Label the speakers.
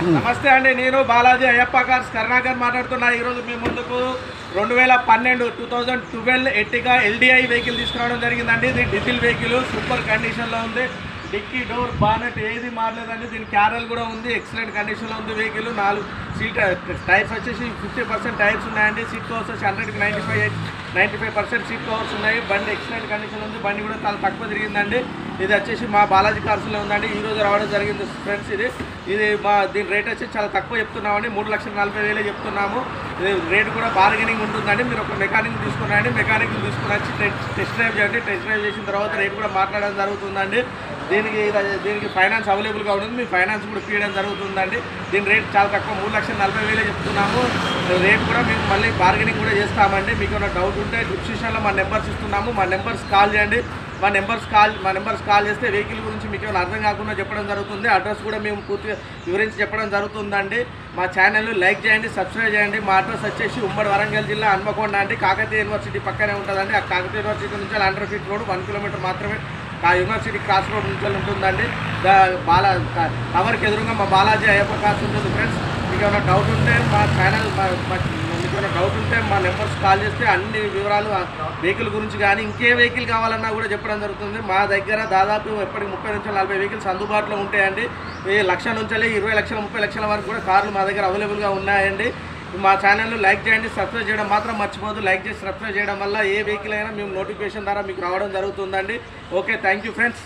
Speaker 1: నమస్తే అండి, నేను బాలాజీ అయ్యప్ప కార్స్ కరుణాకర్ మాట్లాడుతున్నా. ఈరోజు మీ ముందుకు 2012 ఎర్టిగా ఎల్డిఐ వెహికల్ తీసుకురావడం జరిగిందండి. ఇది డీజిల్ వెహికల్, సూపర్ కండిషన్లో ఉంది. డిక్కీ డోర్ బానెట్ ఏది మారలేదండి. దీని క్యారల్ కూడా ఉంది, ఎక్సలెంట్ కండిషన్లో ఉంది వెహికల్. 4 సీట్ టైర్స్ వచ్చేసి 50% టైర్స్ ఉన్నాయండి. సీట్ కవర్స్ వచ్చి 100కి 95% సీట్ కవర్స్ ఉన్నాయి. బండి ఎక్సలెంట్ కండిషన్ ఉంది. బండి కూడా చాలా తక్కువ తిరిగిందండి. ఇది వచ్చేసి మా బాలాజీ కార్స్లో ఉందండి. ఈరోజు రావడం జరిగింది ఫ్రెండ్స్. ఇది దీని రేట్ వచ్చి చాలా తక్కువ చెప్తున్నామండి. 3,40,000 చెప్తున్నాము. ఇది రేటు కూడా బార్గెనింగ్ ఉంటుందండి. మీరు ఒక మెకానిక్ తీసుకున్నాండి, మెకానిక్ తీసుకుని వచ్చి టెస్ట్ డ్రైవ్ చేయండి. టెస్ట్ డ్రైవ్ చేసిన తర్వాత రేటు కూడా మాట్లాడడం జరుగుతుందండి. దీనికి ఫైనాన్స్ అవైలబుల్గా ఉంటుంది. మీ ఫైనాన్స్ కూడా తీయడం జరుగుతుందండి. దీని రేట్ చాలా తక్కువ, 3,40,000 చెప్తున్నాము. రేట్ కూడా మేము మళ్ళీ బార్గెనింగ్ కూడా చేస్తామండి. మీకు ఏమైనా డౌట్ ఉంటే డిస్క్రిప్షన్లో మా నెంబర్స్ ఇస్తున్నాము. మా నెంబర్స్ కాల్ చేయండి. మా నెంబర్స్ కాల్ చేస్తే వెహికల్ గురించి మీకు ఏమైనా అర్థం కాకుండా చెప్పడం జరుగుతుంది. అడ్రస్ కూడా మేము పూర్తిగా వివరించి చెప్పడం జరుగుతుందండి. మా ఛానల్ లైక్ చేయండి, సబ్స్క్రైబ్ చేయండి. మా అడ్రస్ వచ్చేసి ఉమ్మడి వరంగల్ జిల్లా హన్మకొండ అండి. కాకతీయ యూనివర్సిటీ పక్కనే ఉంటుందండి. ఆ కాకతీయ యూనివర్సిటీ నుంచి 100 ఫీట్ రోడ్ 1 కిలోమీటర్ మాత్రమే ఆ యూనివర్సిటీ క్రాస్ రోడ్ నుంచి ఉంటుందండి. టవర్కి ఎదురుగా మా బాలాజీ అయ్యప్ప కార్స్ ఉంటుంది ఫ్రెండ్స్. మీకు ఏమైనా డౌట్ ఉంటే మా ఛానల్ మీకు ఏమైనా డౌట్ ఉంటే మా నెంబర్స్ కాల్ చేస్తే అన్ని వివరాలు వెహికల్ గురించి కానీ ఇంకే వెహికల్ కావాలన్నా కూడా చెప్పడం జరుగుతుంది. మా దగ్గర దాదాపు ఎప్పటికి 30 నుంచి 40 వెహికల్స్ అందుబాటులో ఉంటాయండి. 1,00,000 నుంచి 20 లక్షల 30 లక్షల వరకు కూడా కార్లు మా దగ్గర అవైలబుల్గా ఉన్నాయండి. మా ఛానల్ను లైక్ చేయండి, సబ్స్క్రైబ్ చేయడం మాత్రం మర్చిపోదు. లైక్ చేసి సబ్స్క్రైబ్ చేయడం వల్ల ఏ వెహికల్ అయినా మేము నోటిఫికేషన్ ద్వారా మీకు రావడం జరుగుతుందండి. Okay, thank you friends.